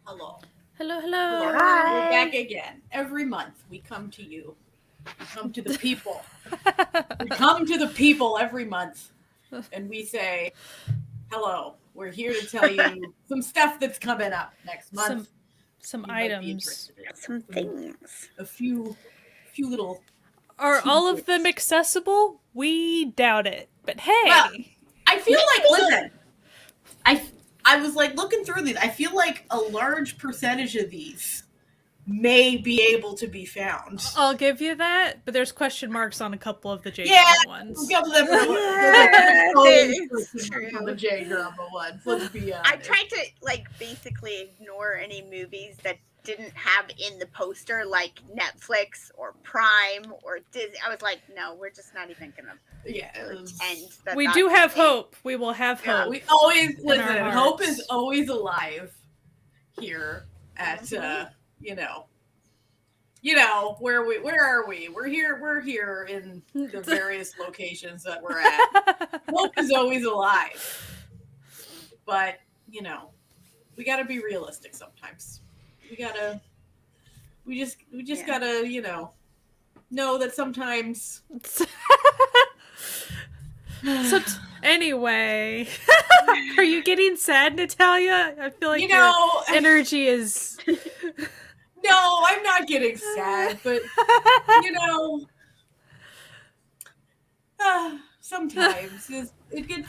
Hello. Hello, hello. We're back again. Every month we come to you. We come to the people. We come to the people every month. And we say, hello. We're here to tell you some stuff that's coming up next month. Some items. Some things. A few little. Are all of them accessible? We doubt it. But hey. Well, I feel like, listen, I was like looking through these. I feel like a large percentage of these may be able to be found. I'll give you that, but there's question marks on a couple of the JDrama ones. A couple of them on the JDrama ones. Let's be honest. I tried to basically ignore any movies that didn't have in the poster like Netflix or Prime or Disney. I was like, no, we're just not even gonna pretend that. We do have hope. We will have hope. We always listen. Hope is always alive here at where are we? We're here in the various locations that we're at. Hope is always alive. But, we gotta be realistic sometimes. We just gotta, know that sometimes. Anyway, are you getting sad, Natalia? I feel like your energy is. No, I'm not getting sad, but sometimes it gets.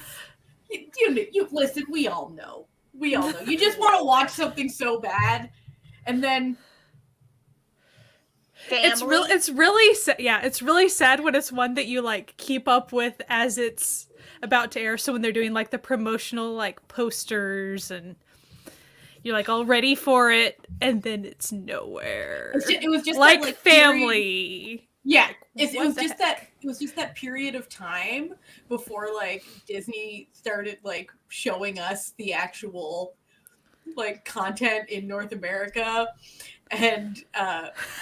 You listen. We all know. You just want to watch something so bad, and then. Family. It's really sad. Yeah, it's really sad when it's one that you keep up with as it's about to air. So when they're doing the promotional posters and you're all ready for it, and then it's nowhere. It was just like that, Family. Period. Yeah, it was just that. It was just that period of time before Disney started showing us the actual content in North America. And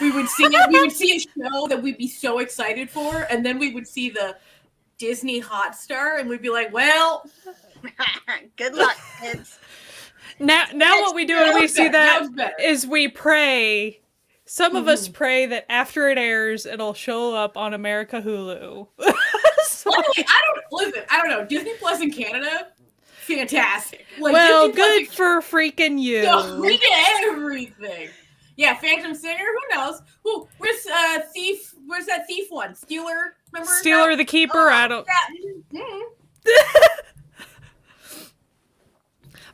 we would see a show that we'd be so excited for, and then we would see the Disney Hotstar, and we'd be like, "Well, good luck, kids." Now what we do when we see that is we pray. Some of us pray that after it airs, it'll show up on America Hulu. Luckily, I don't know. Disney Plus in Canada, fantastic. Well, good for freaking you. So we get everything. Yeah, Phantom Singer. Who knows? Where's Thief? Where's that Thief one? Stealer. Remember? Stealer the Keeper. I don't.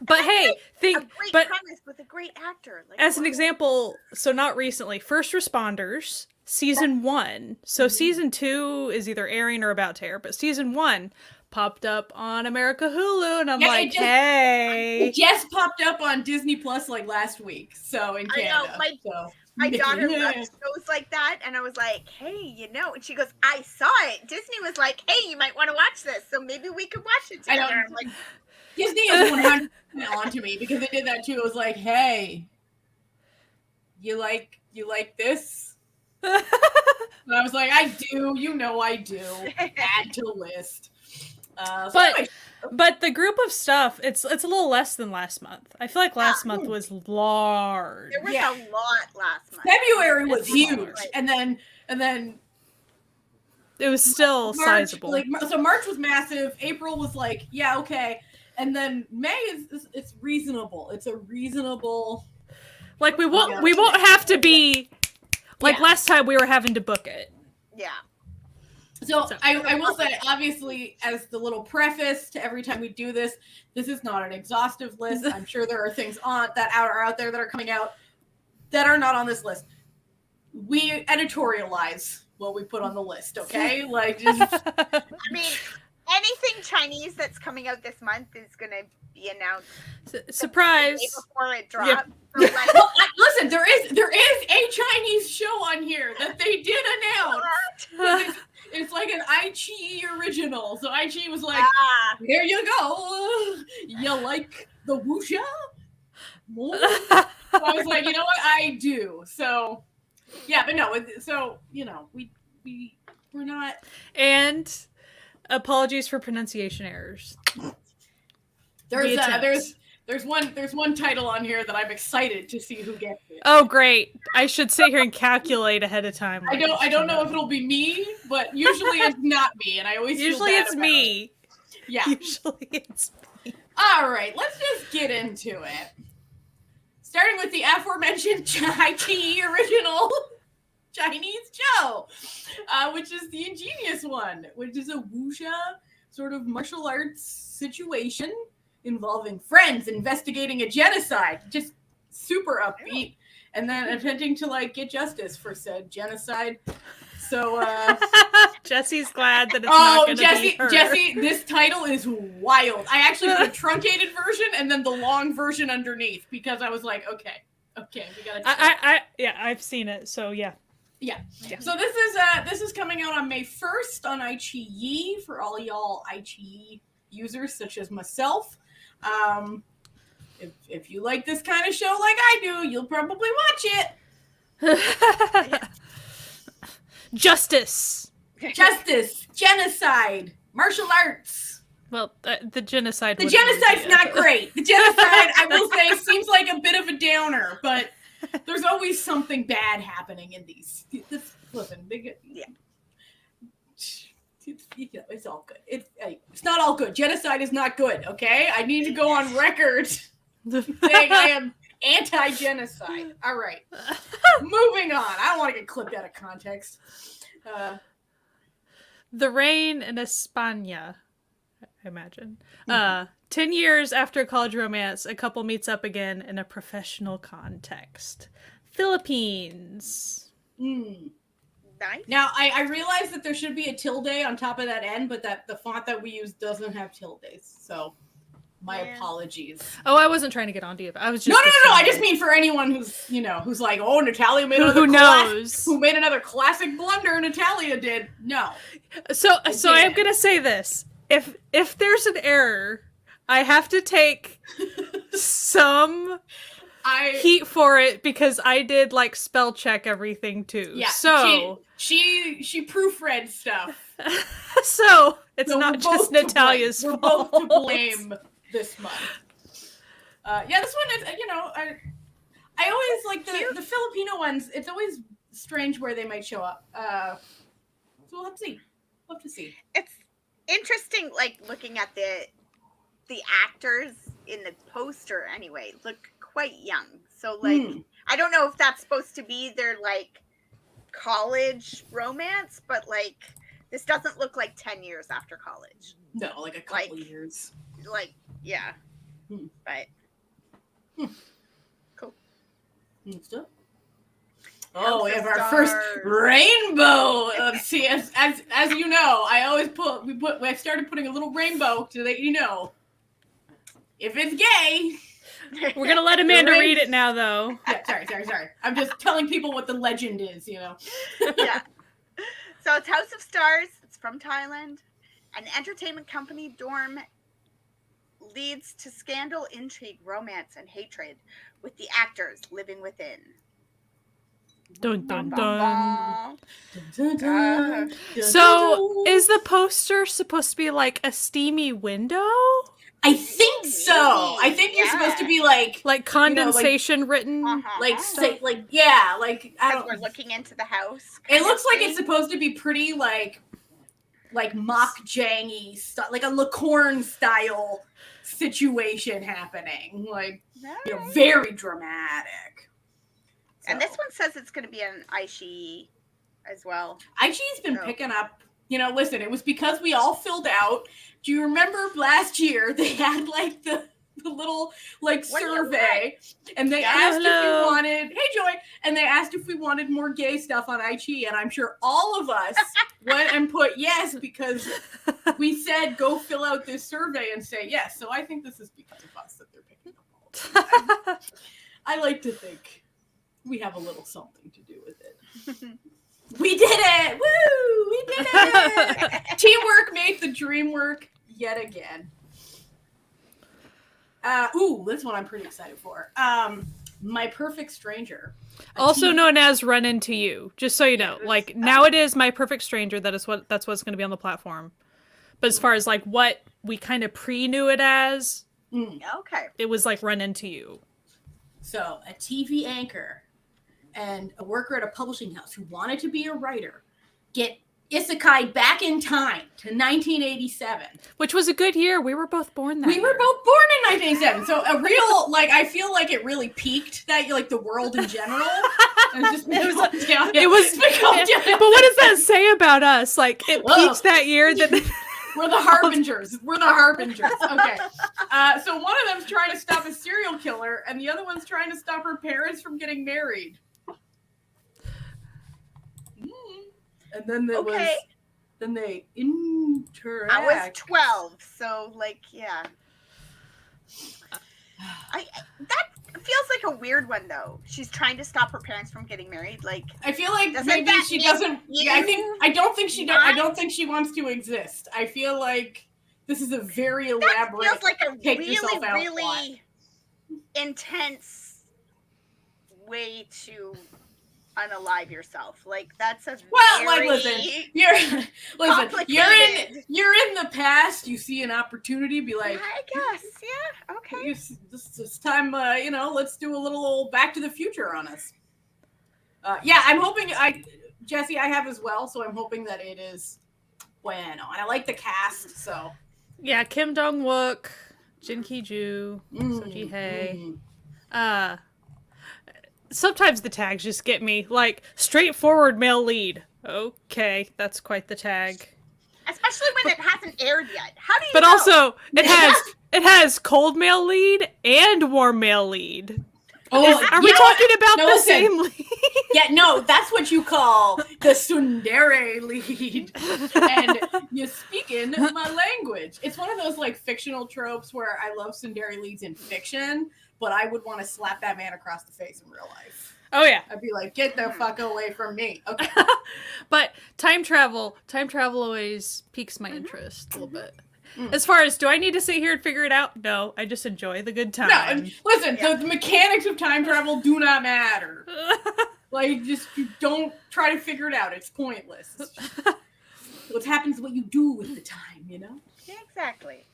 But hey, a great premise with a great actor. As an example, so not recently, First Responders season 1. So season 2 is either airing or about to air, but season 1 popped up on America Hulu, and I'm hey. It just popped up on Disney Plus last week, so in Canada. I know, my daughter loves shows like that, and I was like, hey, and she goes, I saw it. Disney was like, hey, you might want to watch this, so maybe we could watch it together. I'm like, Disney is 100% on to me, because they did that too. It was like, hey, you like this? And I was like, I do, I do. Add to the list. But the group of stuff, it's a little less than last month. I feel like last month was large. There was a lot last month. February was huge, and then it was still March, sizable. So March was massive. April was okay, And then May is it's reasonable. It's a reasonable. Like we won't have to be like last time we were having to book it. Yeah. So I will say, obviously, as the little preface to every time we do this, this is not an exhaustive list. I'm sure there are things that are out there that are coming out that are not on this list. We editorialize what we put on the list, okay? Like, just... I mean, anything Chinese that's coming out this month is going to be announced. Surprise! The day before it drops. Yep. So, like, well, listen, there is a Chinese show on here that they did announce. It's like an iQIYI original. So iQIYI was like, here you go. You like the wuxia? More? So I was like, you know what? I do. So, yeah, but no. So, you know, we're not. And apologies for pronunciation errors. There's one title on here that I'm excited to see who gets it. Oh, great! I should sit here and calculate ahead of time. I don't know if it'll be me, but usually it's not me, and I always usually feel bad it's about me. It. Yeah, usually it's me. All right, let's just get into it. Starting with the aforementioned iQIYI original Chinese show, which is the ingenious one, which is a wuxia sort of martial arts situation involving friends investigating a genocide. Just super upbeat, and then attempting to like get justice for said genocide. So Jesse's glad that it's not going to be her. Jesse, this title is wild. I actually put a truncated version and then the long version underneath because I was like, okay, we gotta. I've seen it. So yeah. So this is coming out on May 1st on iQIYI for all y'all iQIYI users such as myself. If you like this kind of show like I do, you'll probably watch it. Justice, genocide, martial arts. Well, the genocide. The genocide's not great. The genocide, I will say, seems like a bit of a downer, but there's always something bad happening in these. Listen, it's all good. It's not all good. Genocide is not good, okay? I need to go on record saying I am anti-genocide. All right. Moving on. I don't want to get clipped out of context. The Rain in España, I imagine. 10 years after college romance, a couple meets up again in a professional context. Philippines. Nice. Now, I realize that there should be a tilde on top of that N, but that the font that we use doesn't have tildes. So, my apologies. Oh, I wasn't trying to get onto you. I was just No. I just mean for anyone who's like, oh, Natalia made who knows who made another classic blunder. Natalia did. No. So I am gonna say this: if there's an error, I have to take some heat for it because I did like spell check everything too. Yeah. So she proofread stuff. So it's not just Natalia's fault. We're both to blame this month. This one is, I always like the Filipino ones. It's always strange where they might show up. So we'll have to see. It's interesting, like looking at the actors in the poster. Anyway, look quite young. So like, I don't know if that's supposed to be their like college romance, but like this doesn't look like 10 years after college. No, like a couple years. Like, yeah. But cool. Stuff. Oh, we have our first rainbow. See, as you know, I started putting a little rainbow to let you know if it's gay. We're gonna let Amanda read it now, though. Yeah, sorry. I'm just telling people what the legend is, Yeah. So it's House of Stars. It's from Thailand. An entertainment company dorm leads to scandal, intrigue, romance, and hatred, with the actors living within. Dun dun Bum, dun. bum, bum. So, is the poster supposed to be like a steamy window? I think so. I think you're supposed to be like condensation written, we're looking into the house. It looks like it's supposed to be pretty like mock jangy stuff, like a Lacorn style situation happening. Like, you know, very dramatic. So. And this one says it's going to be on Aishi as well. Aichi's been picking up. You know, listen, it was because we all filled out. Do you remember last year they had like the little like survey, and they asked if we wanted. Hey, Joy, and they asked if we wanted more gay stuff on Aichi, and I'm sure all of us went and put yes because we said go fill out this survey and say yes. So I think this is because of us that they're picking up all of it. I like to think we have a little something to do with it. We did it! Woo! We did it! Teamwork made the dream work yet again. This one I'm pretty excited for. My Perfect Stranger. Also known as Run Into You. Just so you know. Like, now it is My Perfect Stranger. That's what's going to be on the platform. But as far as, like, what we kind of pre-knew it as, it was, like, Run Into You. So, a TV anchor and a worker at a publishing house who wanted to be a writer get isekai back in time to 1987. Which was a good year. We were both born that year. We were both born in 1987. So a real, like, I feel like it really peaked that, like, the world in general. And it was but what does that say about us? Like, it peaked that year. That We're the harbingers. We're the harbingers. Okay. So one of them's trying to stop a serial killer, and the other one's trying to stop her parents from getting married. And then there was, then they interact. I was 12, so like, yeah. That feels like a weird one though. She's trying to stop her parents from getting married. Like, I feel like maybe she doesn't. Yeah, I don't think she wants to exist. I feel like this is a very elaborate. That feels like a really intense way to unalive yourself. Like, that's a you're in the past. You see an opportunity, be like, I guess, yeah, okay. This time, let's do a little Back to the Future on us. I'm hoping Jesse, I have as well, so I'm hoping that it is bueno. And I like the cast, so yeah, Kim Dong-wook, Jin Ki-ju, So Ji-hae. Sometimes the tags just get me. Like, straightforward male lead. Okay, that's quite the tag. Especially when it hasn't aired yet. How do you But know? also, it has cold male lead and warm male lead. Oh, are we talking about the same lead? Yeah, no, that's what you call the tsundere lead. And you're speaking my language. It's one of those, like, fictional tropes where I love tsundere leads in fiction, but I would want to slap that man across the face in real life. Oh, yeah. I'd be like, get the fuck away from me. Okay. But time travel always piques my interest a little bit. As far as, do I need to sit here and figure it out? No, I just enjoy the good time. No, listen, the mechanics of time travel do not matter. Like, just don't try to figure it out. It's pointless. It's just, what happens is what you do with the time, you know? Yeah, exactly.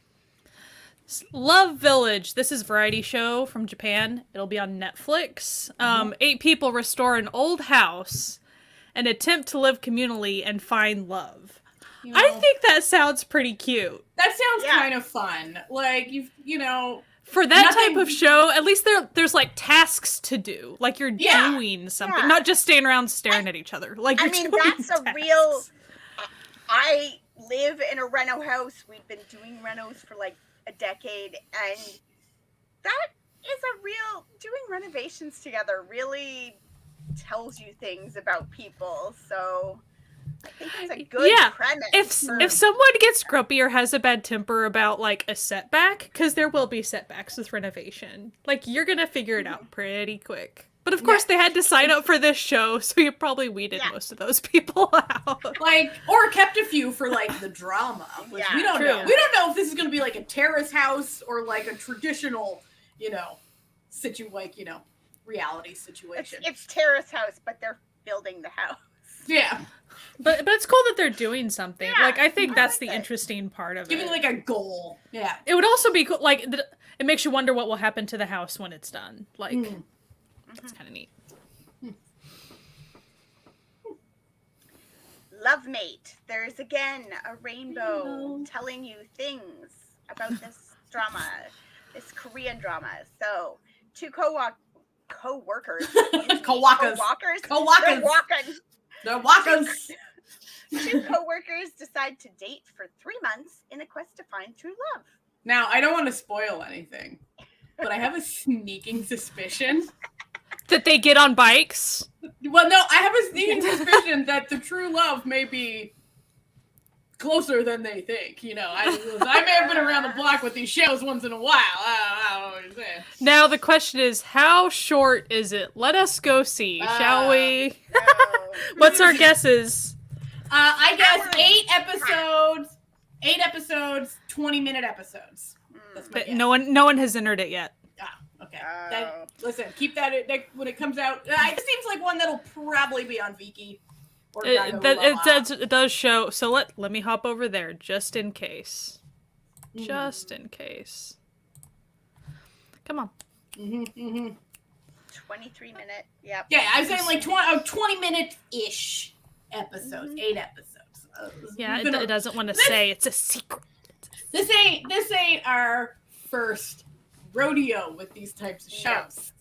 Love Village. This is a variety show from Japan. It'll be on Netflix. 8 people restore an old house and attempt to live communally and find love. You know, I think that sounds pretty cute. That sounds kind of fun. Like, for that type of show, at least there's like tasks to do. Like, you're doing something, not just standing around staring at each other. Like, that's tasks. A real. I live in a reno house. We've been doing renos for like a decade, and that is a real. Doing renovations together really tells you things about people. So I think it's a good premise. If someone gets grumpy or has a bad temper about, like, a setback, because there will be setbacks with renovation, like, you're gonna figure it out pretty quick. But of course, they had to sign up for this show, so you probably weeded most of those people out. Like, or kept a few for, like, the drama. Which we don't know. We don't know if this is gonna be like a terrace house or like a traditional, reality situation. It's terrace house, but they're building the house. Yeah. But it's cool that they're doing something. Yeah, like, I think that's the interesting part of it. Giving, like, a goal. Yeah. It would also be cool, like, it makes you wonder what will happen to the house when it's done. Like, it's kind of neat. Love Mate. There's again a rainbow telling you things about this drama, this Korean drama. So, two co-workers. Co-walkers. They're walkers. Two co-workers decide to date for 3 months in a quest to find true love. Now, I don't want to spoil anything, but I have a sneaking suspicion that they get on bikes. Well, no, I have a sneaking suspicion that the true love may be closer than they think. You know, I may have been around the block with these shows once in a while. I don't know what you're saying. Now the question is, how short is it? Let us go see, shall we? No. What's our guesses? I guess 8 episodes, 20-minute episodes. That's my But guess. no one has entered it yet. Okay. Listen, keep that when it comes out. It seems like one that'll probably be on Viki. Or It does show. So let me hop over there just in case. Just in case. Come on. 23-minute. Yep. Yeah, I was saying like 20-minute-ish episodes, 8 episodes. Yeah, it doesn't want to say. It's a secret. This ain't our first rodeo with these types of shows.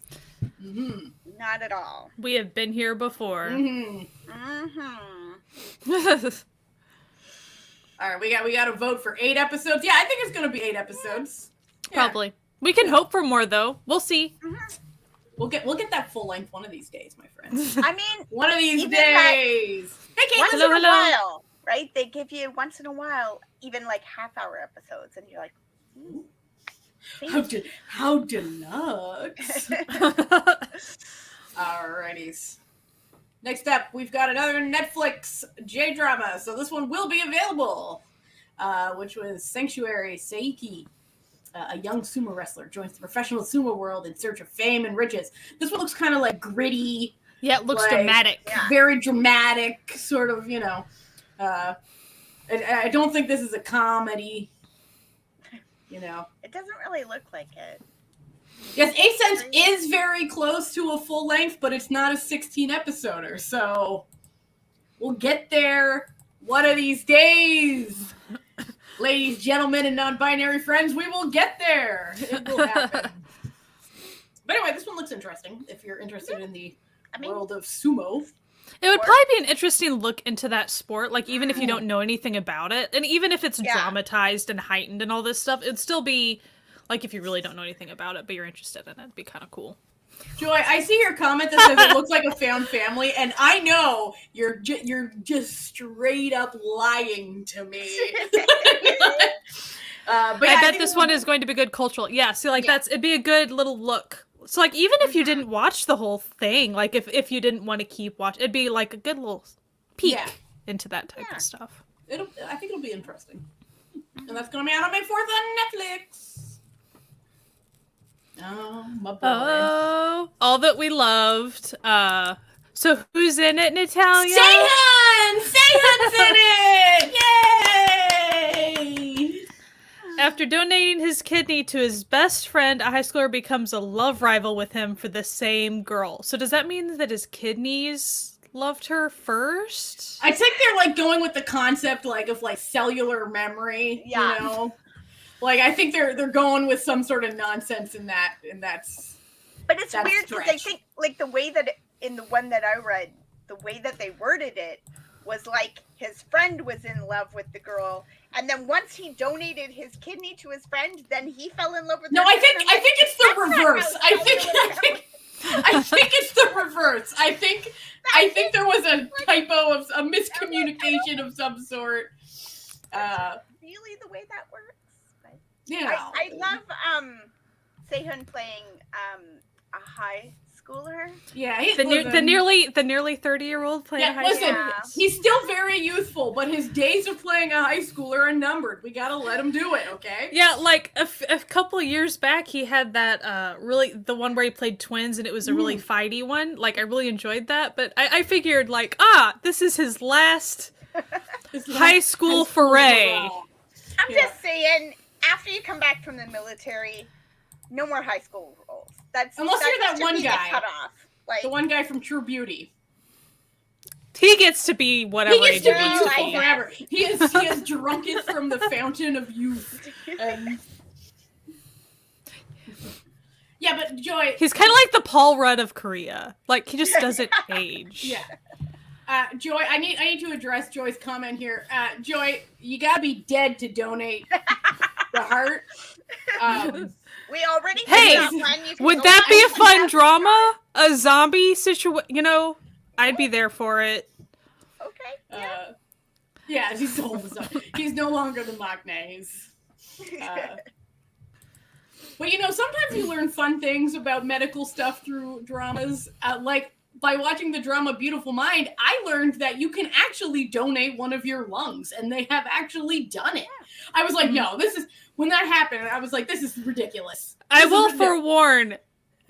Not at all. We have been here before. All right, we got to vote for 8 episodes. Yeah, I think it's gonna be 8 episodes. Probably. We can hope for more though. We'll see. We'll get that full length one of these days, my friends. I mean, one of these days. Once in a while, right? They give you once in a while, even like half-hour episodes, and you're like, how deluxe. Alrighties. Next up, we've got another Netflix JDrama. So this one will be available, which was Sanctuary Seiki. A young sumo wrestler joins the professional sumo world in search of fame and riches. This one looks kind of like gritty. Yeah, it looks dramatic. Very dramatic, sort of, you know. I don't think this is a comedy. You know. It doesn't really look like it. Yes, 8 Cents is very close to a full length, but it's not a 16-episoder. So we'll get there one of these days. Ladies, gentlemen, and non-binary friends, we will get there. It will happen. But anyway, this one looks interesting if you're interested in the world of sumo. It would probably be an interesting look into that sport, like even if you don't know anything about it, and even if it's dramatized and heightened and all this stuff, it'd still be like if you really don't know anything about it, but you're interested in it, it'd be kind of cool. Joy, I see your comment that says it looks like a found family, and I know you're just straight up lying to me. But I bet this one is going to be good cultural. Yeah, see, like it'd be a good little look. So, like, even if you didn't watch the whole thing, like if you didn't want to keep watching, it'd be like a good little peek into that type of stuff. I think it'll be interesting, and that's gonna be out on May 4th on Netflix. Oh, my boy. Oh, all that we loved. So who's in it, Natalia? Sehun's in it! Yay! After donating his kidney to his best friend, a high schooler becomes a love rival with him for the same girl. So does that mean that his kidneys loved her first? I think they're like going with the concept like of like cellular memory, you know? Like, I think they're going with some sort of nonsense in that, and that's. But it's weird because I think, like, the way that in the one that I read, the way that they worded it was like his friend was in love with the girl, and then once he donated his kidney to his friend, then he fell in love with. No, I think it's the reverse. I think it's the reverse. I think there was a typo of a miscommunication of some sort. Really, the way that works. Yeah, I love Sehun playing a high schooler. Yeah, the nearly 30-year-old playing a high schooler. He's still very youthful, but his days of playing a high schooler are numbered. We gotta let him do it, okay? Yeah, like a couple of years back, he had that really the one where he played twins, and it was a really fighty one. Like I really enjoyed that, but I figured like this is his last high school foray. I'm just saying. After you come back from the military, no more high school roles. Unless you're that one guy, like, the one guy from True Beauty. He gets to be whatever he gets to be youthful forever. He is drunkest from the fountain of youth. And But Joy, He's kind of like the Paul Rudd of Korea. Like he just doesn't age. Yeah. Joy, I need to address Joy's comment here. Joy, you gotta be dead to donate the heart. We already Hey, one. would that be a fun drama? A zombie situation? You know, I'd be there for it. Okay. Yeah, he's no longer the Maknae. But you know, sometimes you learn fun things about medical stuff through dramas. Like by watching the drama Beautiful Mind, I learned that you can actually donate one of your lungs, and they have actually done it. I was like, no, this is when that happened. I was like, this is ridiculous. I will forewarn.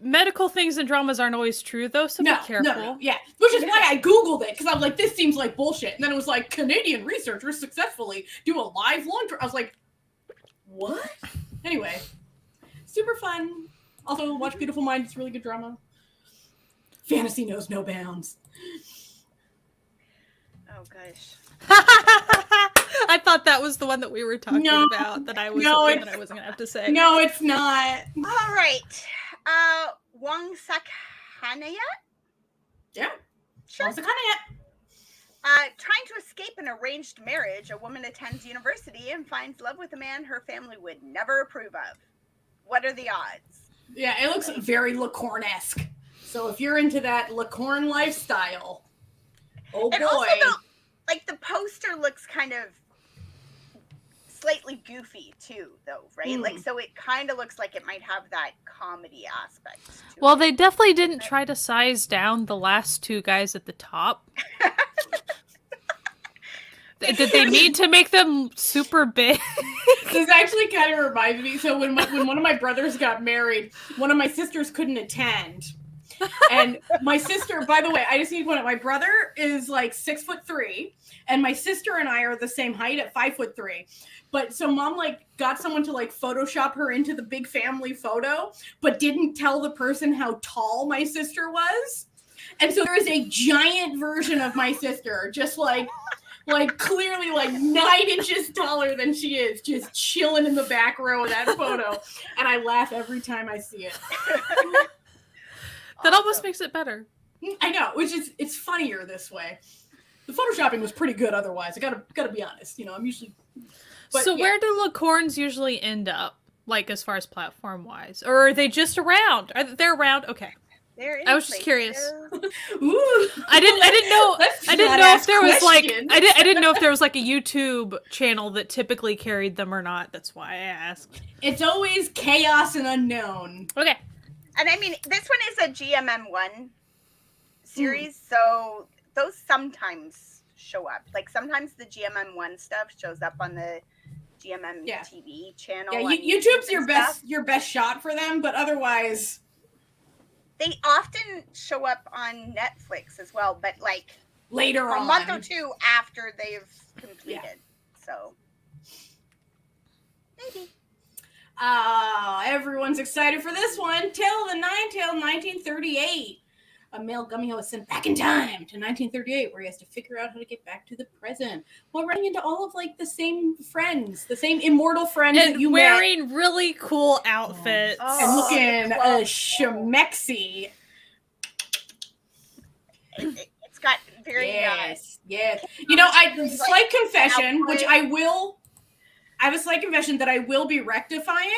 Medical things in dramas aren't always true, though, so be careful. No, yeah. Which is why I Googled it, because I was like, this seems like bullshit. And then it was like, Canadian researchers successfully do a live lung I was like, what? Anyway, super fun. Also, watch Beautiful Mind. It's a really good drama. Fantasy knows no bounds. Oh, gosh. I thought that was the one that we were talking about, that I was hoping that I wasn't going to have to say. No, it's not. All right. Wong Sakhanaya? Yeah. Sure. Wong Sakhanaya. Trying to escape an arranged marriage, a woman attends university and finds love with a man her family would never approve of. What are the odds? Yeah, it looks very Lacorn-esque. So if you're into that Lacorn lifestyle, oh boy. Also, the poster looks kind of slightly goofy too, though, right? Like, so it kind of looks like it might have that comedy aspect to it. They definitely didn't try to size down the last two guys at the top. Did they need to make them super big? This actually kind of reminds me. So when one of my brothers got married, one of my sisters couldn't attend. And my sister, by the way, I just need to point out, my brother is like 6'3", and my sister and I are the same height at 5'3". But so mom got someone to Photoshop her into the big family photo, but didn't tell the person how tall my sister was. And so there is a giant version of my sister, just clearly 9 inches taller than she is, just chilling in the back row of that photo. And I laugh every time I see it. That almost makes it better. I know, it's funnier this way. The photoshopping was pretty good otherwise. I gotta be honest. I'm usually. Where do Lacorns usually end up, as far as platform wise, or are they just around? They're around? Okay. I was just curious. Ooh. I didn't know. I didn't know if there was I didn't know if there was a YouTube channel that typically carried them or not. That's why I asked. It's always chaos and unknown. Okay. And I mean, this one is a GMM1 series, so those sometimes show up. Sometimes the GMM1 stuff shows up on the GMM TV channel. Yeah, YouTube's your best shot for them, but otherwise, they often show up on Netflix as well. But later on, a month or two after they've completed. Yeah. So maybe. Everyone's excited for this one. Tale of the Nine-Tailed 1938. A male Gummyho is sent back in time to 1938, where he has to figure out how to get back to the present while running into all of the same friends, the same immortal friends and that you wearing met. really cool outfits and looking schmexy. It's got very yes. Slight confession, which I have a slight confession that I will be rectifying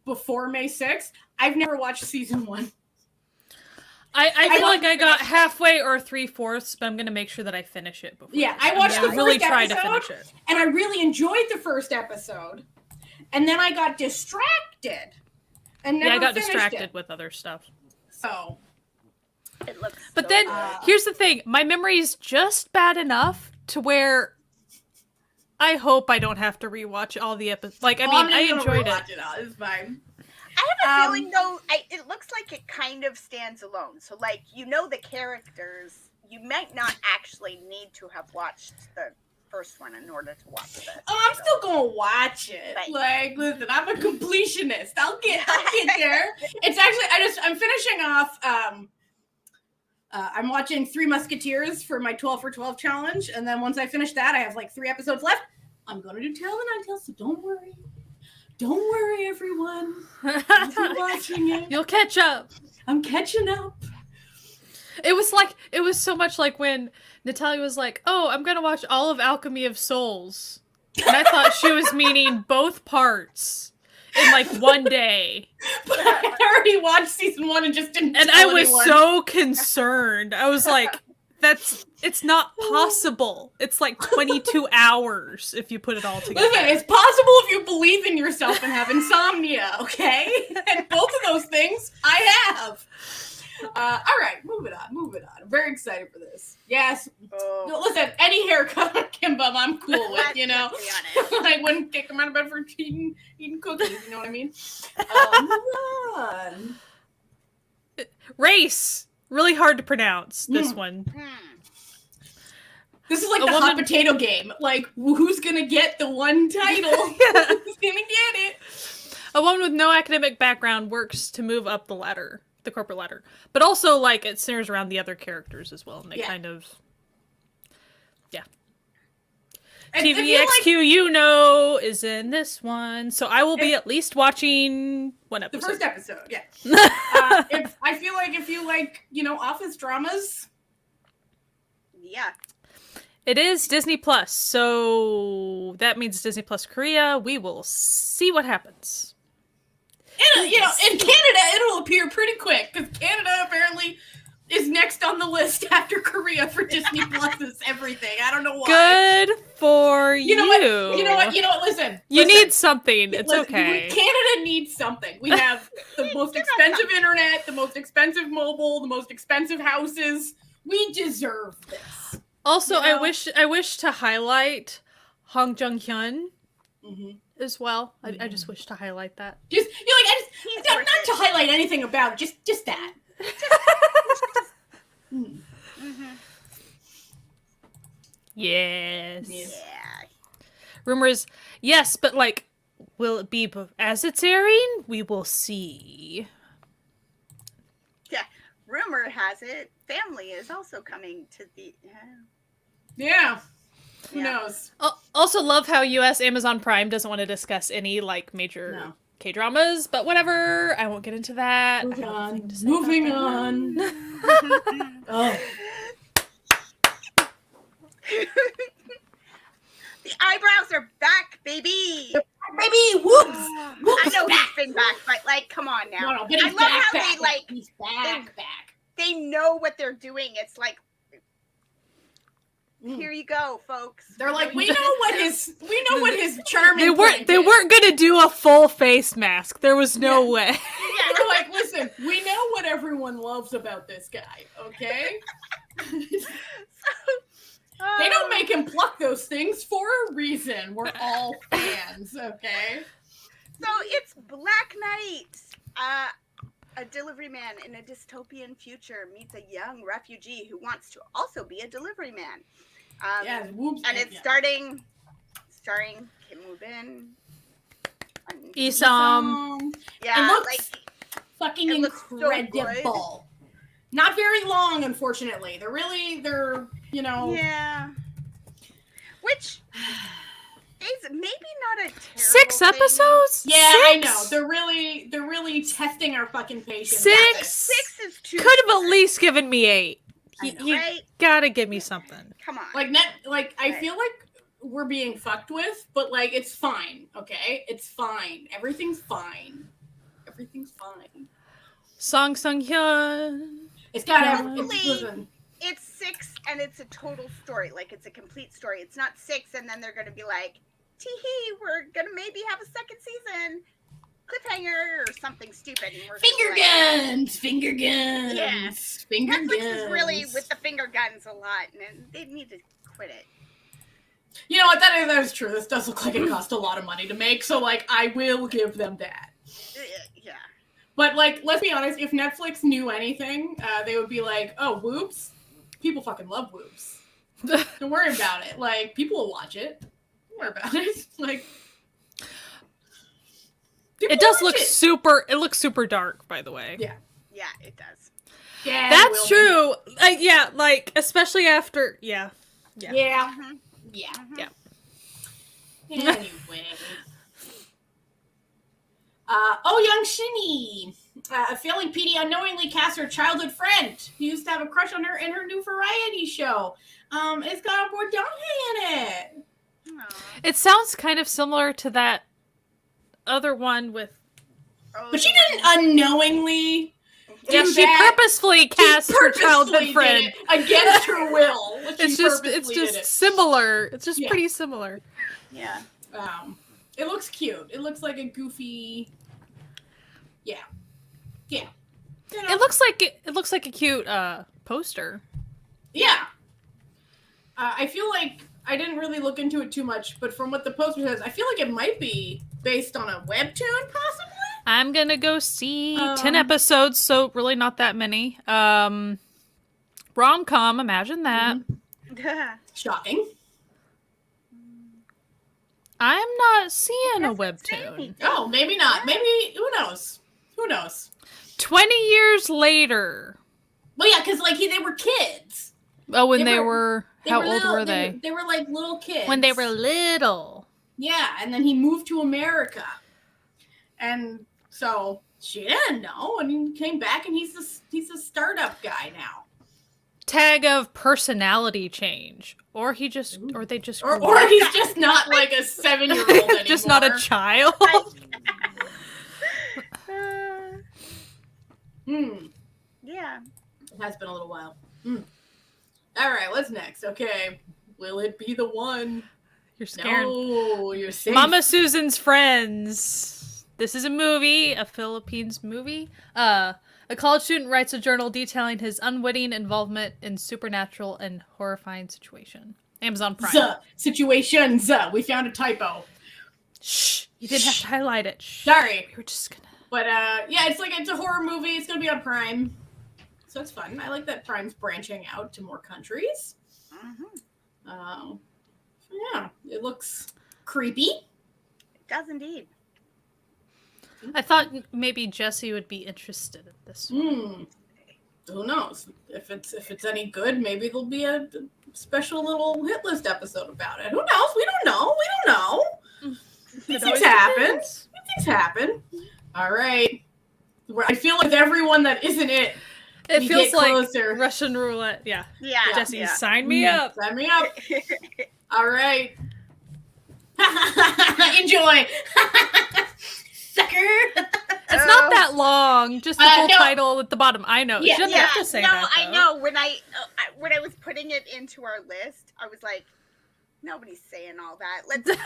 before May 6th. I've never watched season 1. I feel like I got halfway or 3/4, but I'm going to make sure that I finish it before. Yeah, I watched the first really episode, try to finish it. And I really enjoyed the first episode. And then I got distracted. And never I got finished distracted it. with other stuff. So, it looks. But then, here's the thing. My memory is just bad enough to where I hope I don't have to rewatch all the episodes. I enjoyed it. It's fine. I have a feeling, though, it looks like it kind of stands alone. So, the characters, you might not actually need to have watched the first one in order to watch this. Oh, I'm still going to watch it. Right. Listen, I'm a completionist. I'll get there. It's actually, I'm finishing off, I'm watching 3 Musketeers for my 12 for 12 challenge. And then once I finish that, I have 3 episodes left. I'm going to do Tale of the Nine-Tailed, so don't worry. Don't worry, everyone. I'll be watching it. You'll catch up. I'm catching up. It was so much like when Natalia was like, "Oh, I'm gonna watch all of Alchemy of Souls," and I thought she was meaning both parts in like one day. But I already watched season 1 and just didn't. And tell I was anyone. so concerned. I was like, it's not possible. It's like 22 hours if you put it all together. Listen, it's possible if you believe in yourself and have insomnia, okay? And both of those things I have. All right, moving on. I'm very excited for this. Yes. No, listen, any haircut on Kimbum, I'm cool with, you know? I wouldn't kick him out of bed for eating cookies, you know what I mean? Move on. Race. Really hard to pronounce, this one. This is like the hot potato game. Like, who's gonna get the one title? Yeah. Who's gonna get it? A woman with no academic background works to move up the ladder, the corporate ladder. But also, like, it centers around the other characters as well. And they kind of... Yeah. TVXQ, is in this one. So I will be at least watching one episode. The first episode, yeah. I feel like if you like, office dramas. Yeah. It is Disney Plus, so that means Disney Plus Korea. We will see what happens. And, in Canada, it'll appear pretty quick, because Canada apparently is next on the list after Korea for Disney Plus's everything. I don't know why. Good for you. You know what? Listen. You need something. It's okay. Canada needs something. We have the most expensive internet, the most expensive mobile, the most expensive houses. We deserve this. Also, I wish to highlight Hong Jung-hyun as well. I just wish to highlight that. Just not to highlight anything about just that. Yes. Yeah. Rumors, yes, but like, will it be as it's airing? We will see. Yeah. Rumor has it, Family is also coming to the. Yeah. Who knows? Also, love how U.S. Amazon Prime doesn't want to discuss any like major K-dramas, but whatever. I won't get into that. Moving on. Oh. The eyebrows are back, baby. Baby, whoops. I know he's been back, but like, come on now. No, but he's back. They like. He's back. They know what they're doing. It's like. Here you go, folks. They're like, we know what his charming. They weren't gonna do a full face mask. There was no way. Yeah, they're like, listen, we know what everyone loves about this guy, okay? They don't make him pluck those things for a reason. We're all fans, okay? So it's Black Knight. A delivery man in a dystopian future meets a young refugee who wants to also be a delivery man. And it's starring Kim Woo-bin, Isam. Yeah, it looks fucking incredible. So not very long, unfortunately. They're Yeah. Which is maybe not a terrible 6 episodes? Yeah, 6? I know. They're really testing our fucking patience. 6 is too. Could have at least given me 8. You right? gotta give me something. Come on. I feel like we're being fucked with, but like it's fine, okay? It's fine. Everything's fine. Song Sung-hyun. It's gotta Hopefully, it's 6 and it's a total story. Like it's a complete story. It's not 6 and then they're gonna be like, tee-hee, we're gonna maybe have a second season. Cliffhanger or something stupid. And we're finger guns. Yeah. Finger Netflix guns. is really with the finger guns a lot, and they need to quit it. You know what? That is true. This does look like it cost a lot of money to make, so like I will give them that. Yeah. But like, let's be honest. If Netflix knew anything, they would be like, "Oh, whoops! People fucking love whoops. Don't worry about it. Like, people will watch it. Don't worry about it. Like." It does look super. It looks super dark, by the way. Yeah, it does. Yeah, that's true. Yeah, like especially after. Yeah. Anyway, Young Shinny. A failing PD unknowingly cast her childhood friend who used to have a crush on her in her new variety show. It's got a board Donghei in it. Aww. It sounds kind of similar to that other one with. But she didn't unknowingly. Yeah, she purposefully cast her childhood friend against her will. It's just similar. It's just pretty similar. Yeah. It looks cute. It looks like a goofy. Yeah. You know. It looks like a cute poster. Yeah. I feel like I didn't really look into it too much, but from what the poster says, I feel like it might be based on a webtoon, possibly. I'm gonna go see 10 episodes, so really not that many. Rom-com, imagine that. Shocking. I'm not seeing a webtoon. Oh, maybe not. Maybe, who knows? Who knows? 20 years later. Well, yeah, because like they were kids. Oh, when they were how old little, were they? They were like little kids. When they were little. Yeah, and then he moved to America. And so she didn't know, and he came back, and he's a startup guy now. Tag of personality change, or they just, or he's just not like a 7-year-old anymore. Just not a child. Yeah, it has been a little while. All right, what's next? Okay, will it be the one? You're scared. No, you're safe. Mama Susan's Friends. This is a movie, a Philippines movie. A college student writes a journal detailing his unwitting involvement in supernatural and horrifying situation. Amazon Prime. Situations. We found a typo. Shh. You didn't have to highlight it. Shh. Sorry. We were just gonna. But yeah, it's a horror movie. It's gonna be on Prime, so it's fun. I like that Prime's branching out to more countries. Yeah, it looks creepy. It does indeed. I thought maybe Jesse would be interested in this one. Who knows? If it's any good, maybe there'll be a special little hit list episode about it. Who knows? We don't know. These things happen. Things happen. All right. I feel like everyone that isn't it. It feels like closer. Russian roulette. Yeah. Yeah. Jesse, sign me up. Sign me up. All right. Enjoy. Sucker. It's not that long. Just the full title at the bottom. I know. You shouldn't have to say that. No, I know. When I was putting it into our list, I was like, nobody's saying all that. Let's put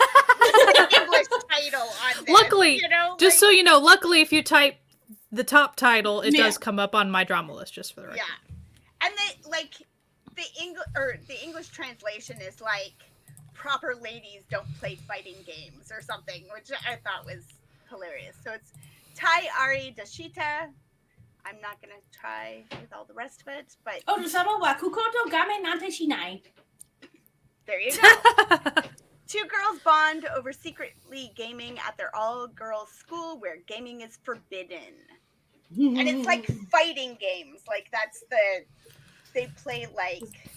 an English title on this. Luckily, just so you know, luckily if you type the top title, it does come up on my drama list, just for the record. Yeah. And the English translation is like proper ladies don't play fighting games or something, which I thought was hilarious. So it's Tai Ari Dashita. I'm not gonna try with all the rest of it, but there you go. Two girls bond over secretly gaming at their all-girls school where gaming is forbidden. And it's like fighting games. Like they play like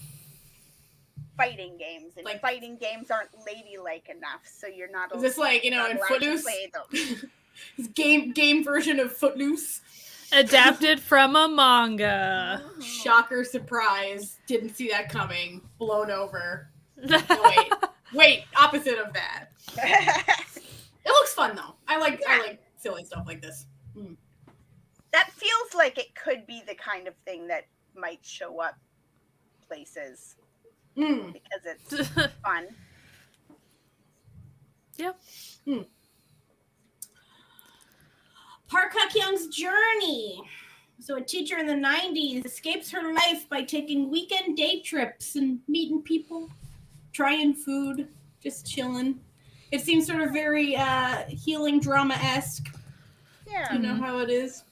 fighting games, and like, fighting games aren't ladylike enough, so you're not. Is this like in Footloose? This game version of Footloose, adapted from a manga. Shocker! Surprise! Didn't see that coming. Blown over. No, wait. Opposite of that. It looks fun though. I like silly stuff like this. That feels like it could be the kind of thing that might show up places. Because it's fun. Yep. Park Ha-kyung's journey. So a teacher in the 90s escapes her life by taking weekend day trips and meeting people, trying food, just chilling. It seems sort of very healing drama-esque. Yeah. You know how it is.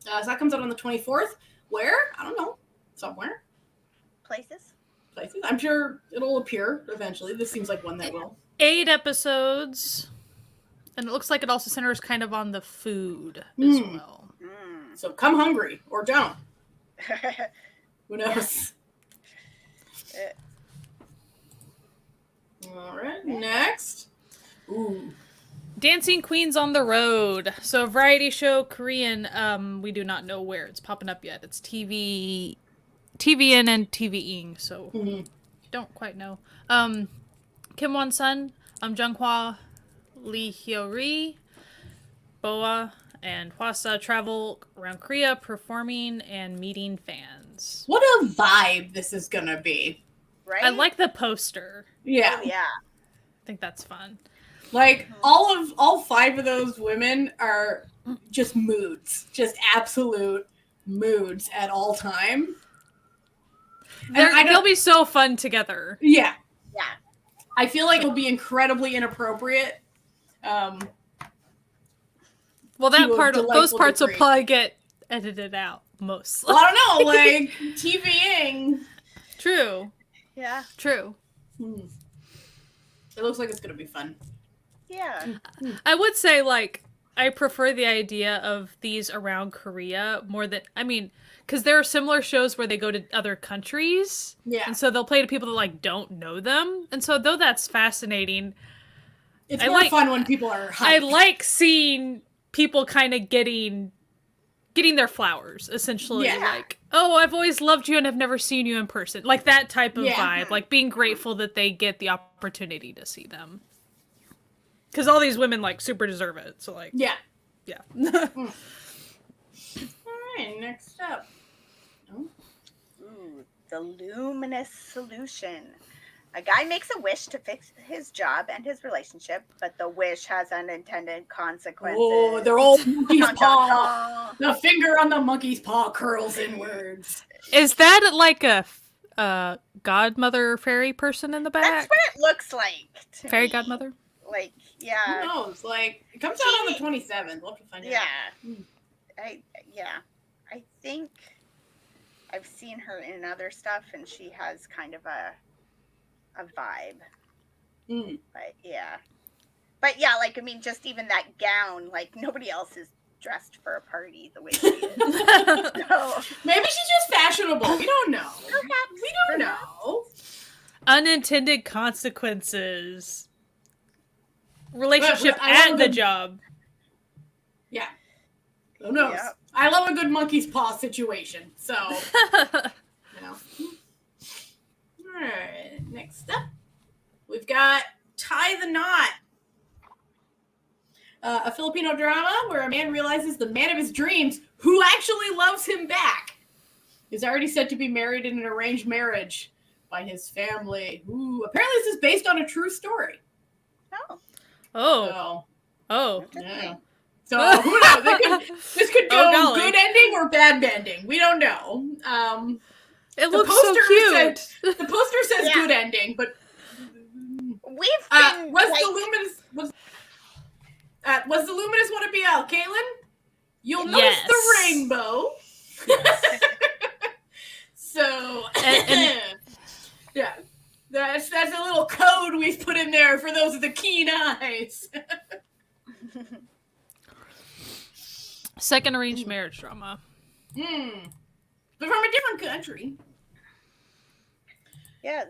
So that comes out on the 24th. Where? I don't know. Somewhere. Places. I'm sure it'll appear eventually. This seems like one that will. 8 episodes. And it looks like it also centers kind of on the food as well. So come hungry or don't. Who knows? All right, next. Ooh. Dancing Queens on the Road. So a variety show, Korean. We do not know where it's popping up yet. It's TVN and TVing, so don't quite know. Kim Won-sun, Jung-hwa, Lee Hyo-ri, Boa, and Hwasa travel around Korea performing and meeting fans. What a vibe this is gonna be. Right? I like the poster. Yeah. Oh, yeah. I think that's fun. Like, all 5 of those women are just moods. Just absolute moods at all time. They'll be so fun together. Yeah. Yeah. I feel like it'll be incredibly inappropriate. Well, those parts will probably get edited out mostly. Well, I don't know, like TVing. True. Yeah. True. It looks like it's gonna be fun. Yeah. I would say, like, I prefer the idea of these around Korea more than, I mean, because there are similar shows where they go to other countries. Yeah. And so they'll play to people that, like, don't know them. And so, though that's fascinating, It's more fun when people are hyped. I like seeing people kind of getting their flowers, essentially. Yeah. Like, oh, I've always loved you and I've never seen you in person. Like, that type of vibe. Like, being grateful that they get the opportunity to see them. Because all these women, like, super deserve it. So, like... Yeah. Yeah. Alright, next up. Ooh, the luminous solution. A guy makes a wish to fix his job and his relationship, but the wish has unintended consequences. Oh, they're all monkey's paw. The finger on the monkey's paw curls inwards. Is that like a godmother fairy person in the back? That's what it looks like. Fairy me. godmother? Like, yeah. Who knows? Like, it comes out on the 27th. We'll have to find out. I think I've seen her in other stuff, and she has kind of a vibe. But yeah, like, I mean, just even that gown, like, nobody else is dressed for a party the way she is. So, maybe she's just fashionable. We don't know. perhaps, We don't know. Unintended consequences. Relationship I love at the job. Yeah. Who knows? Yep. I love a good monkey's paw situation. So, you know. Alright, next up. We've got Tie the Knot. A Filipino drama where a man realizes the man of his dreams, who actually loves him back, is already said to be married in an arranged marriage by his family. Ooh, apparently this is based on a true story. Oh. Yeah. So who knows? This could go good ending or bad ending. We don't know. It looks so cute. The poster says good ending, but we've been was the luminous one a BL, Caitlin? You'll notice the rainbow. So yeah. That's a little code we've put in there for those with the keen eyes. Second arranged marriage drama. But from a different country. Yes.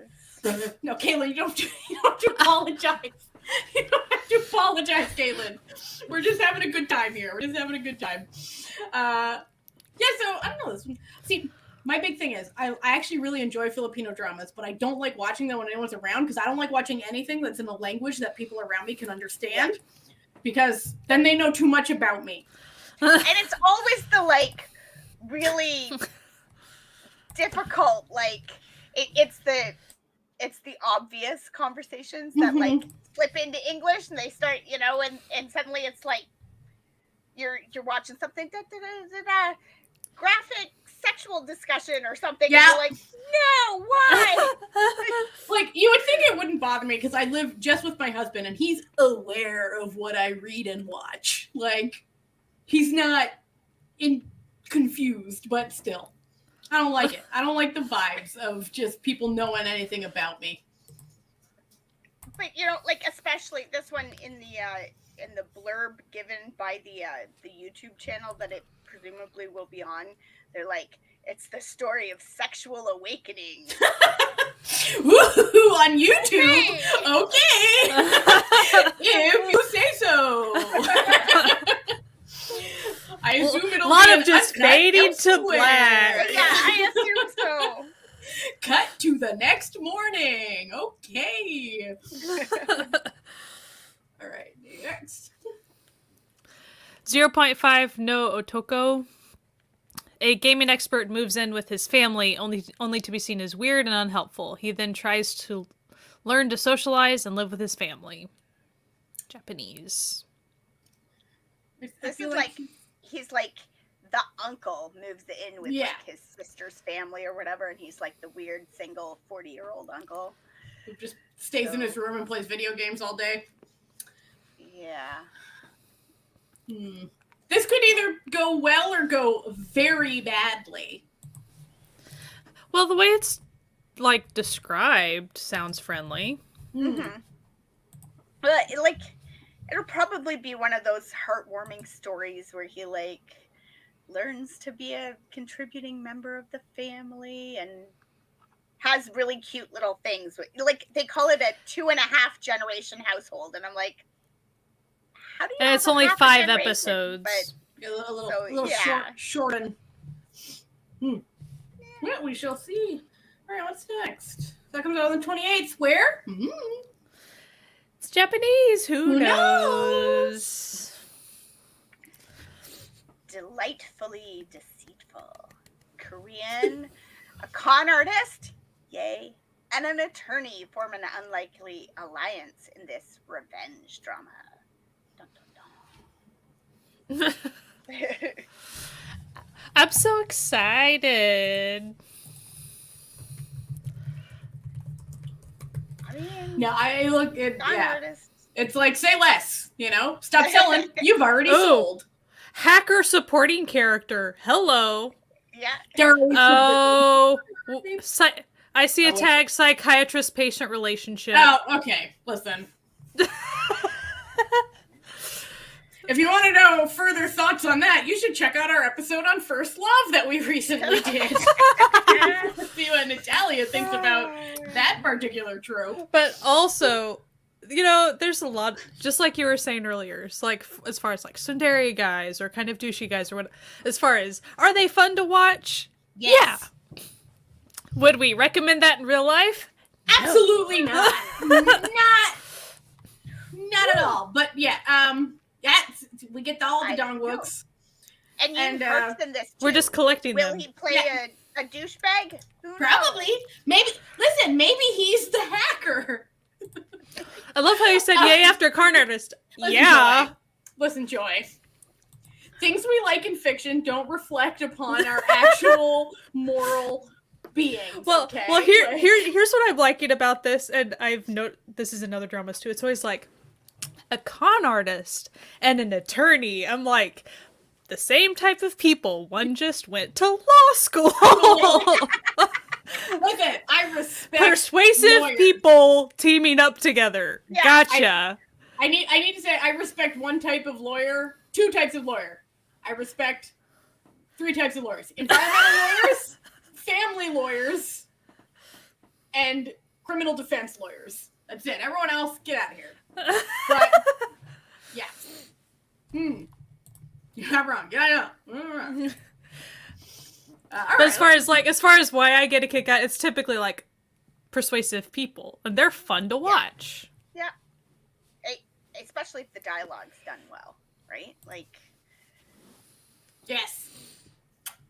No, Caitlin, you don't have to apologize. You don't have to apologize, Caitlin. We're just having a good time here. So I don't know this one. See, my big thing is I actually really enjoy Filipino dramas, but I don't like watching them when anyone's around because I don't like watching anything that's in a language that people around me can understand because then they know too much about me. And it's always the, like, really difficult, like, it's the obvious conversations that, like, flip into English and they start, you know, and suddenly it's like you're watching something, graphic sexual discussion or something, and you're like, no, why? Like, you would think it wouldn't bother me because I live just with my husband and he's aware of what I read and watch. Like, he's not confused, but still. I don't like it. I don't like the vibes of just people knowing anything about me. But, you know, like, especially this one in in the blurb given by the YouTube channel that it presumably will be on, they're like, it's the story of sexual awakening. Woohoo! On YouTube. Okay. If you say so. I assume it'll a lot be of just fading to elsewhere. black. Yeah, I assume so. Cut to the next morning. Okay. All right, next. 0.5 no Otoko. A gaming expert moves in with his family, only to be seen as weird and unhelpful. He then tries to learn to socialize and live with his family. Japanese. This is like he's like the uncle moves in with like his sister's family or whatever, and he's like the weird single 40-year-old uncle who just stays in his room and plays video games all day. Yeah. This could either go well or go very badly. Well, the way it's like described sounds friendly. Mm-hmm. But like, it'll probably be one of those heartwarming stories where he like learns to be a contributing member of the family and has really cute little things. Like they call it a 2.5 generation household, and I'm like, how do you? And have it's a only half a 5 generation? episodes. But A little shorten. Yeah, we shall see. All right, what's next? That comes out on the 28th. Where? It's Japanese. Who knows? Delightfully deceitful. Korean, a con artist, yay, and an attorney form an unlikely alliance in this revenge drama. Dun, dun, dun. I'm so excited. I mean, No, I look at con artist. It's like, say less, Stop selling. You've already sold. Hacker supporting character. Hello. Yeah. Oh. I see a tag, psychiatrist-patient relationship. Oh, okay. Listen. If you want to know further thoughts on that, you should check out our episode on First Love that we recently did. See what Natalia thinks about that particular trope. But also, there's a lot, just like you were saying earlier, it's like, as far as like tsundere guys or kind of douchey guys or what, as far as, are they fun to watch? Yes. Yeah. Would we recommend that in real life? Absolutely not. Not at all. But yeah, we get all the donglooks. And you first in this too. We're just collecting Will them. he play a douchebag? Probably. Maybe he's the hacker. I love how you said yay after con artist. Yeah. Listen, Joy. Things we like in fiction don't reflect upon our actual moral beings. Well, here's what I'm liking about this, and this is in other dramas too. It's always like a con artist and an attorney. I'm like, the same type of people. One just went to law school. Listen, I respect persuasive lawyers. People teaming up together. Yeah, gotcha. I need to say I respect one type of lawyer, 2 types of lawyer. I respect 3 types of lawyers: environmental lawyers, family lawyers, and criminal defense lawyers. That's it. Everyone else, get out of here. But yeah, you're not wrong. Get out of here. But as far as why I get a kick out, it's typically like persuasive people, and they're fun to watch. Yeah. Especially if the dialogue's done well, right? Like, yes.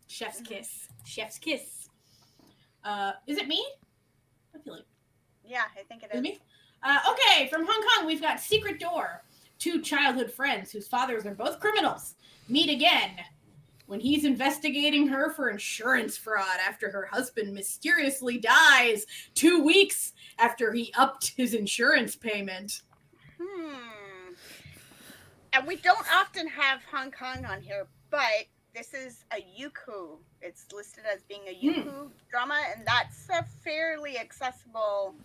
Chef's kiss. Chef's kiss. Is it me? I feel like. Yeah, I think it is. Me? Okay, from Hong Kong, we've got Secret Door. 2 childhood friends whose fathers are both criminals meet again when he's investigating her for insurance fraud after her husband mysteriously dies 2 weeks after he upped his insurance payment. And we don't often have Hong Kong on here, but this is a Youku. It's listed as being a Youku drama, and that's a fairly accessible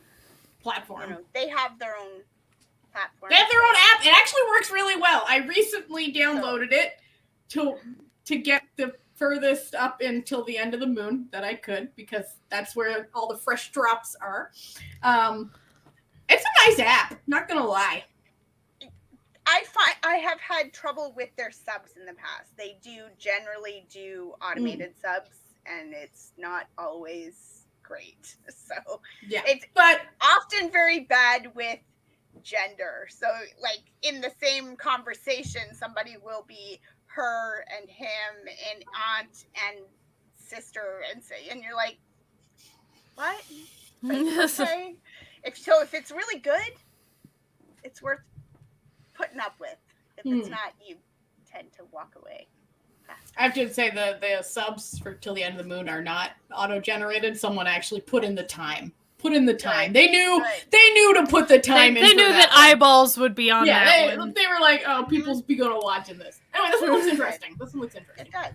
platform. They have their own platform. They have their own app. It actually works really well. I recently downloaded it to get the furthest up until the end of the moon that I could, because that's where all the fresh drops are. It's a nice app, not gonna lie. I have had trouble with their subs in the past. They do generally do automated subs, and it's not always great. So yeah, it's but often very bad with gender. So like in the same conversation, somebody will be her and him and aunt and sister, and you're like, what? Okay. If it's really good, it's worth putting up with. If it's not, you tend to walk away. I have to say the subs for Till the End of the Moon are not auto-generated. Someone actually put in the time. Right. They knew to put the time in. They knew that eyeballs would be on that one. They were like, oh, people's be going to watching this. Anyway, this one looks interesting. It does.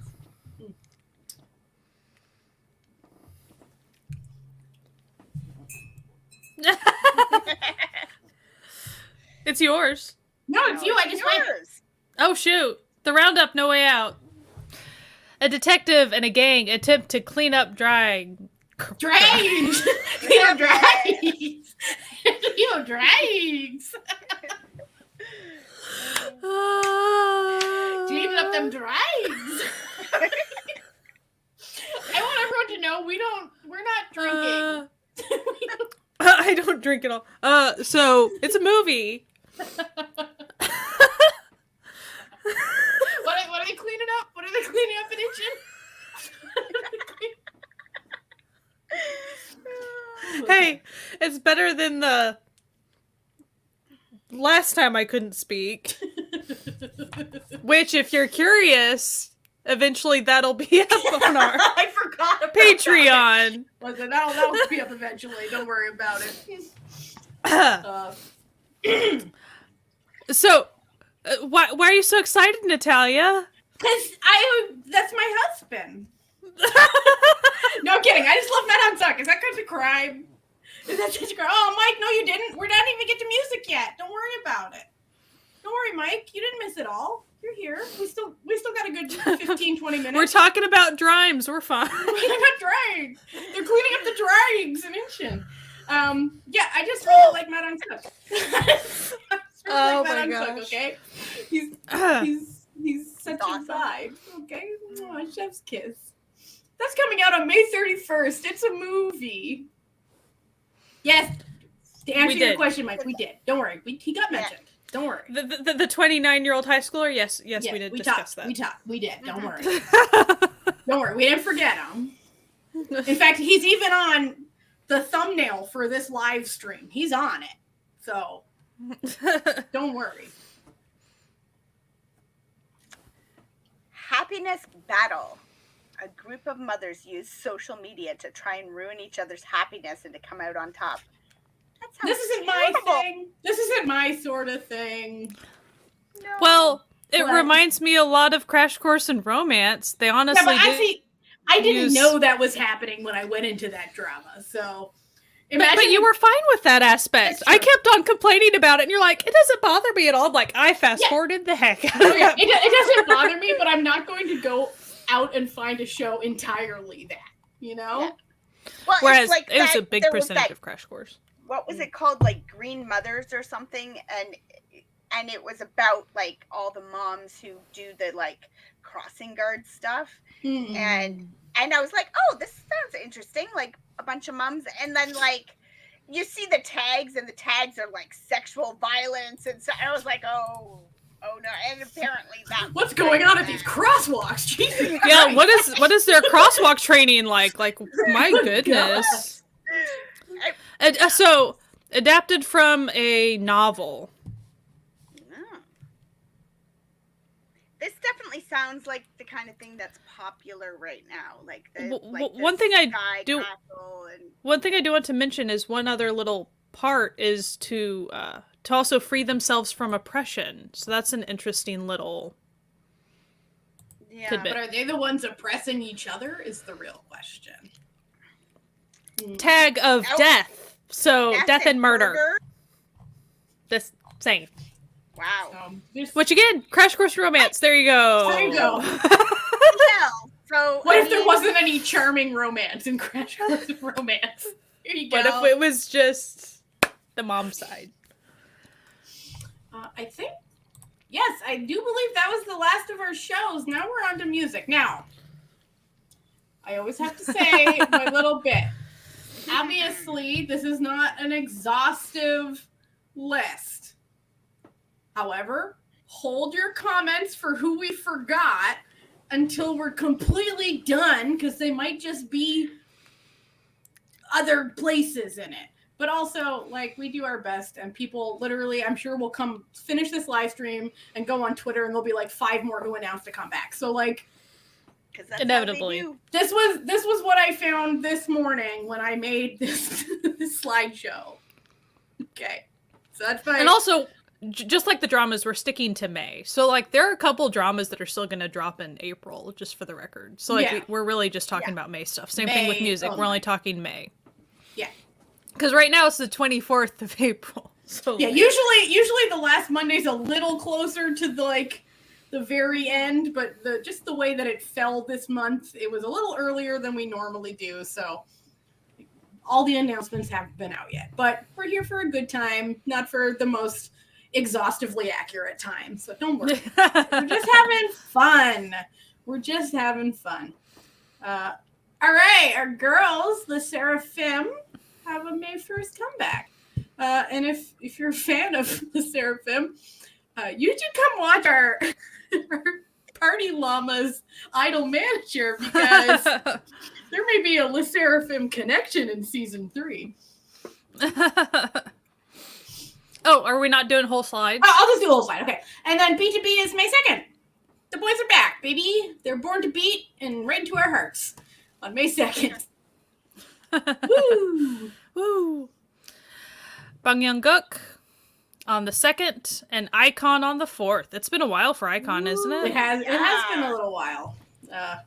It's yours. No, it's you. I just went. Oh, shoot. The roundup, no way out. A detective and a gang attempt to clean up drags. Clean up drags. Cleaning up them drags. I want everyone to know we're not drinking. I don't drink at all. So it's a movie. What are they cleaning up? What are they cleaning up in Itchin? Hey, it's better than the last time I couldn't speak. Which, if you're curious, eventually that'll be up on our I forgot about Patreon. Listen, that'll be up eventually. Don't worry about it. So, why are you so excited, Natalia? Because that's my husband. No, I'm kidding. I just love Matt on Suck. Is that such a crime? Is that such a crime? Oh, Mike, no, you didn't. We didn't even get to music yet. Don't worry about it. Don't worry, Mike. You didn't miss it all. You're here. We still got a good 15, 20 minutes. We're talking about Drimes. We're fine. We're talking about drags. They're cleaning up the drags in Inchin. Yeah, I just really like Matt on Suck. Oh my gosh. Okay, he's such a vibe. Okay, chef's kiss. That's coming out on May 31st. It's a movie. Yes. To answer your question, Mike, we did. Don't worry. He got mentioned. Don't worry. The 29-year-old high schooler? Yes, we did discuss that. We did. Don't worry. Don't worry. We didn't forget him. In fact, he's even on the thumbnail for this live stream. He's on it. So, don't worry. Happiness Battle. A group of mothers use social media to try and ruin each other's happiness and to come out on top. This isn't my thing. This isn't my sort of thing. No. Well, it reminds me a lot of Crash Course in Romance. They honestly I didn't know that was happening when I went into that drama. So, but you were fine with that aspect. I kept on complaining about it, and you're like, it doesn't bother me at all. I'm like, I fast-forwarded the heck out of it. It doesn't bother me, but I'm not going to go out and find a show entirely that, you know? Yeah. Well, whereas it was a big percentage of Crash Course. What was it called? Like Green Mothers or something? And it was about like all the moms who do the like crossing guard stuff. Mm-hmm. And I was like, oh, this sounds interesting. Like a bunch of moms. And then like you see the tags, and the tags are like sexual violence. And so I was like, oh no. And apparently that what's going on at these crosswalks? Jesus yeah, Christ. what is their crosswalk training like? Like, my goodness. So, adapted from a novel. Oh. This definitely sounds like the kind of thing that's popular right now. One thing I do want to mention is one other little part is to also free themselves from oppression. So that's an interesting little tidbit. But are they the ones oppressing each other is the real question. Tag of death. So death and murder. Same. Wow. Which again, Crash Course Romance. There you go. There you go. So What if there wasn't any charming romance in Crash Course Romance? Here you go. What if it was just the mom side? I think, yes, I do believe that was the last of our shows. Now we're on to music. Now, I always have to say my little bit. Obviously, this is not an exhaustive list. However, hold your comments for who we forgot until we're completely done, because they might just be other places in it. But also, like, we do our best, and people literally, I'm sure, will come finish this live stream and go on Twitter, and there'll be like 5 more who announce to come back. So, like, inevitably, this was what I found this morning when I made this slideshow. Okay, so that's fine. And also, just like the dramas, we're sticking to May. So, like, there are a couple dramas that are still going to drop in April, just for the record. So, like, we're really just talking about May stuff. Same thing with music. We're only talking May. Yeah. Because right now it's the 24th of April. So yeah, usually the last Monday's a little closer to the very end, but just the way that it fell this month, it was a little earlier than we normally do. So all the announcements haven't been out yet, but we're here for a good time, not for the most exhaustively accurate time. So don't worry. We're just having fun. We're just having fun. All right, our girls, the Seraphim, have a May 1st comeback. And if you're a fan of the Seraphim, you should come watch our Party Llama's Idol Manager, because there may be a Le Seraphim connection in season 3. Oh, are we not doing whole slides? Oh, I'll just do a whole slide. Okay. And then B2B is May 2nd. The boys are back, baby. They're born to beat and right into our hearts on May 2nd. Woo! Woo! Bang Young-guk on the 2nd and Icon on the 4th. It's been a while for Icon, isn't it? It has been a little while.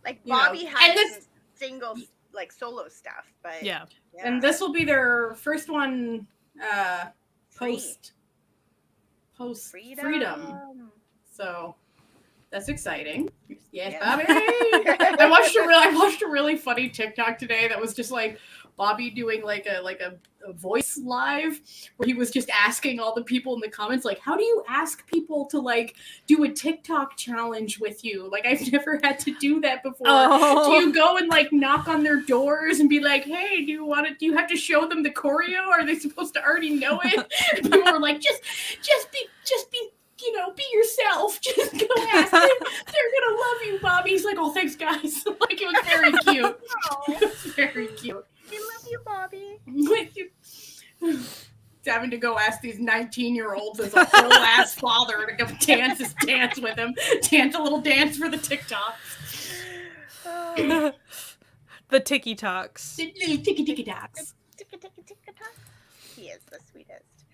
Like Bobby had this single like solo stuff, but yeah. And this will be their first one post freedom. So that's exciting. Yes, Bobby. I watched a really funny TikTok today that was just like Bobby doing like a voice live where he was just asking all the people in the comments, like, how do you ask people to like do a TikTok challenge with you? Like, I've never had to do that before. Oh. Do you go and like knock on their doors and be like, hey, do you have to show them the choreo? Are they supposed to already know it? And people were like, just be be yourself. Just go ask them. They're gonna love you, Bobby. He's like, oh, thanks, guys. Like, it was very cute. It was very cute. We love you, Bobby. Having to go ask these 19-year-olds as a whole ass father to go dance with him. Dance a little dance for the TikToks. The Tiki-Toks. The little Tiki-Toks. He is the sweetest.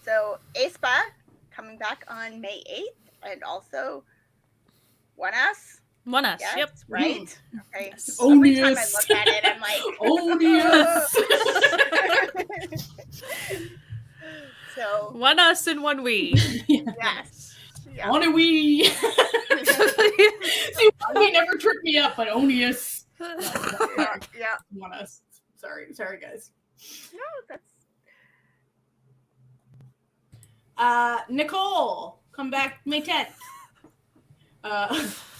So, aespa coming back on May 8th, and also Noonas. Noonas, Yes, yep. Right? Okay. Yes. Every time I look at it, I'm like, yes. So, One us and one we. yes. Yeah. On a wee. See, we never tricked me up, but Onius. Yeah. Want us. Sorry, guys. No, that's Nicole, come back May 10th.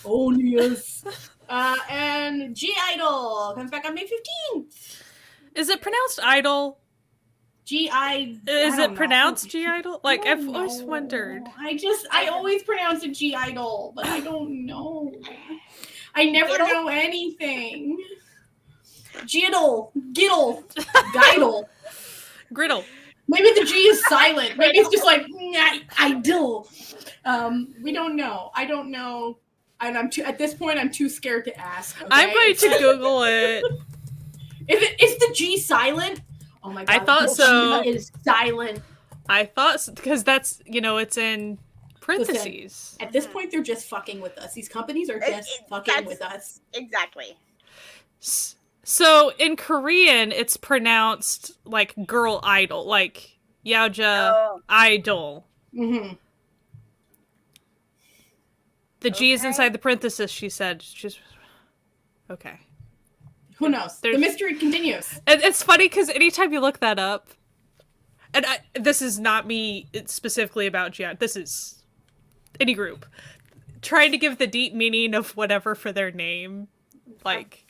Onius. And G Idol comes back on May 15th. Is it pronounced idol? Is it pronounced G Idol? Like, I've always wondered. I always pronounce it G Idol, but I don't know. I never know anything. Giddle, Giddle, Griddle. Maybe the G is silent. Maybe it's just like idol. We don't know. I don't know. And at this point, I'm too scared to ask. Okay? I'm going to Google it. Is the G silent? Oh my god! I thought so. G is silent. I thought because that's it's in parentheses. Listen, at this point, they're just fucking with us. These companies are just fucking with us. exactly. So in Korean, it's pronounced like girl idol, like Yaoja idol. Mm-hmm. The G is inside the parenthesis, she said. She's okay. Who knows? The mystery continues. And it's funny because anytime you look that up, and this is not me specifically about G, this is any group, trying to give the deep meaning of whatever for their name. Like,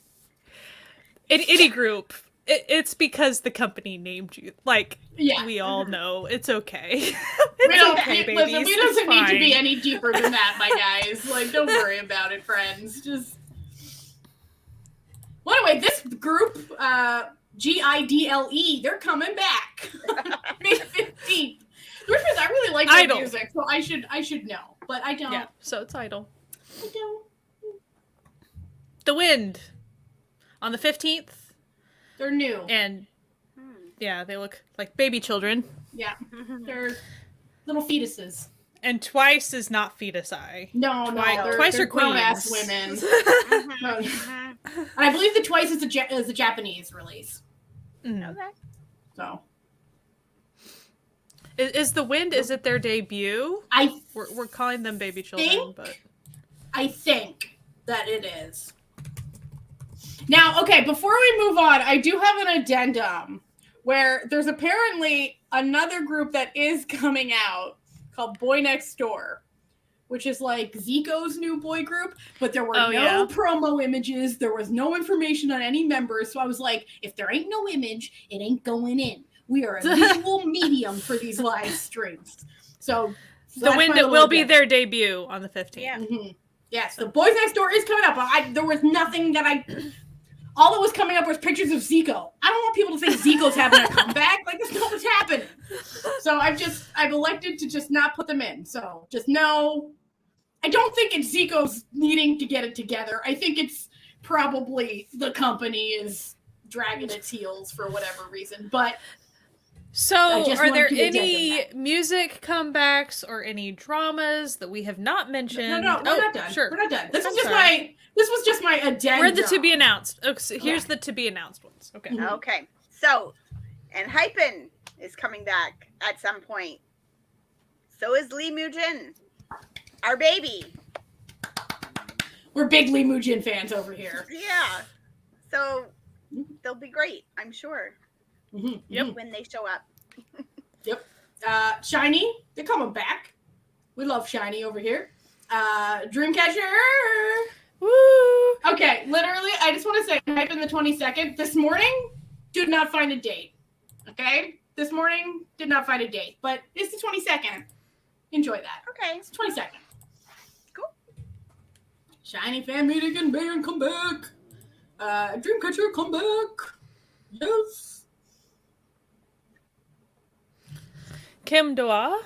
in any group, it's because the company named you. Like, we all know. It's okay. It's okay, babies. Listen, we doesn't need to be any deeper than that, my guys. Like, don't worry about it, friends. Just... Well, anyway, this group, GIDLE, they're coming back. May 15th. Which is, I really like their music, so I should know. But I don't. Yeah, so it's Idol. I don't. The Wind. On the 15th. They're new. And, yeah, they look like baby children. Yeah. They're little fetuses. And Twice is not fetus eye. No, Twice they're are queens. Grown-ass women. I believe the Twice is a Japanese release. Okay. So. Is The Wind, is it their debut? We're calling them baby children, but... I think that it is. Now, okay, before we move on, I do have an addendum where there's apparently another group that is coming out called Boy Next Door, which is like Zico's new boy group, but there were no promo images. There was no information on any members. So I was like, if there ain't no image, it ain't going in. We are a visual medium for these live streams. So The Wind, it will be their debut on the 15th. Yeah. Mm-hmm. Yes, the Boys Next Door is coming up. There was nothing that all that was coming up was pictures of Zico. I don't want people to think Zico's having a comeback. Like, that's not what's happening. So I've elected to just not put them in. So just know, I don't think it's Zico's needing to get it together. I think it's probably the company is dragging its heels for whatever reason. But so are there any music comebacks or any dramas that we have not mentioned? No, we're not done. Sure. We're not done. This was just my addendum. We're the to be announced. Okay, so here's the to be announced ones. Okay. Mm-hmm. Okay. So, and Hypen is coming back at some point. So is Lee Moo-jin, our baby. We're big Lee Moo-jin fans over here. Yeah. So they'll be great, I'm sure. Mm-hmm. Yep. When they show up. Yep. Shiny, they're coming back. We love Shiny over here. Dreamcatcher. Woo! Okay, literally, I just want to say, type in the 22nd. This morning, did not find a date. Okay? This morning, did not find a date. But it's the 22nd. Enjoy that. Okay. It's the 22nd. Cool. Shiny fan meeting and band come back. Dreamcatcher come back. Yes. Kim Doa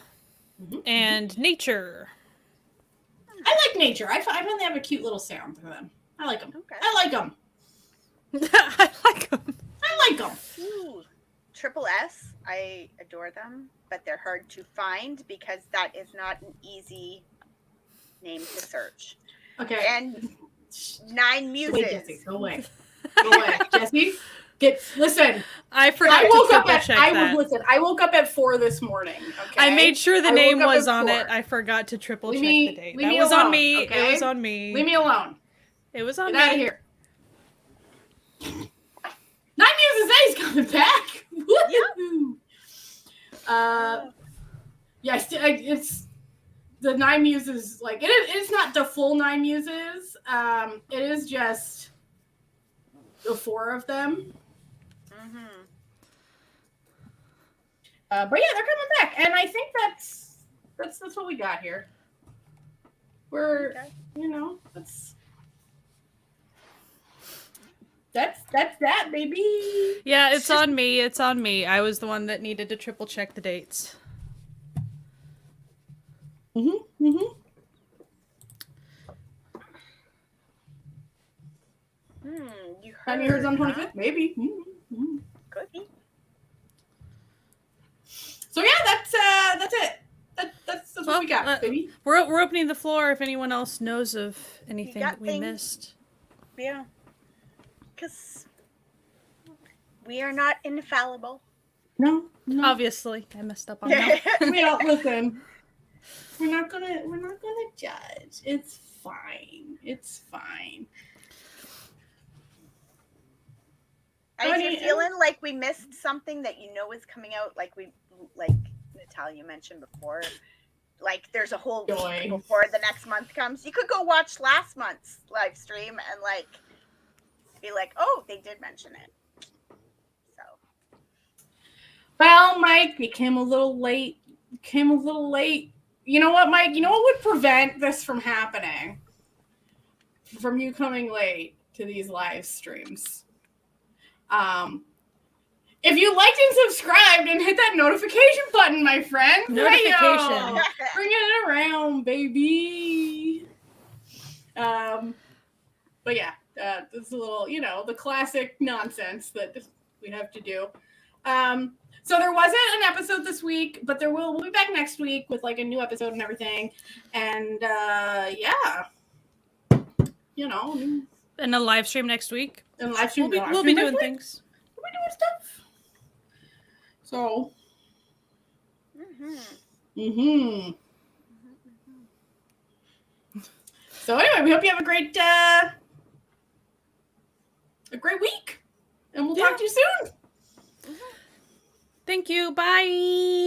and Nature. I like Nature. I find they have a cute little sound for them. I like them. Okay. I like them. I like them. I like them. Ooh. Triple S. I adore them, but they're hard to find because that is not an easy name to search. Okay. And 9 Muses. Wait, Jesse, go away. Go away. Jesse, listen. I forgot to triple check that. Listen, I woke up at 4 this morning. Okay. I made sure the name was on it. I forgot to triple check the date. That was on me. Okay? It was on me. Leave me alone. It was on me. Get out of here. 9 Muses A is coming back. Woo! Yes, it's the 9 Muses. Like it's not the full 9 Muses. It is just the 4 of them. Mm-hmm. But yeah, they're coming back, and I think that's what we got here. We're that's that, baby. Yeah, it's on me. It's on me. I was the one that needed to triple check the dates. You Have you heard on 25th? Maybe. Could be. So yeah, that's it. That's what we got, baby. We're opening the floor if anyone else knows of anything that we missed. Yeah. Because we are not infallible. No. Obviously, I messed up on that. We don't listen. We're not gonna judge. It's fine. It's fine. And if you're feeling like we missed something that you know is coming out, like Natalia mentioned before, like there's a whole week before the next month comes, you could go watch last month's live stream and like be like, oh, they did mention it. So, well, Mike, you came a little late. You know what, Mike? You know what would prevent this from happening? From you coming late to these live streams. If you liked and subscribed and hit that notification button, my friend. Notification. Bring it around, baby. But yeah, this is a little, the classic nonsense that we have to do. So there wasn't an episode this week, but we'll be back next week with like a new episode and everything. And yeah. And a live stream next week. And live stream. We'll be doing things. We'll be doing stuff. So. So anyway, we hope you have a great week, and we'll talk to you soon. Thank you. Bye.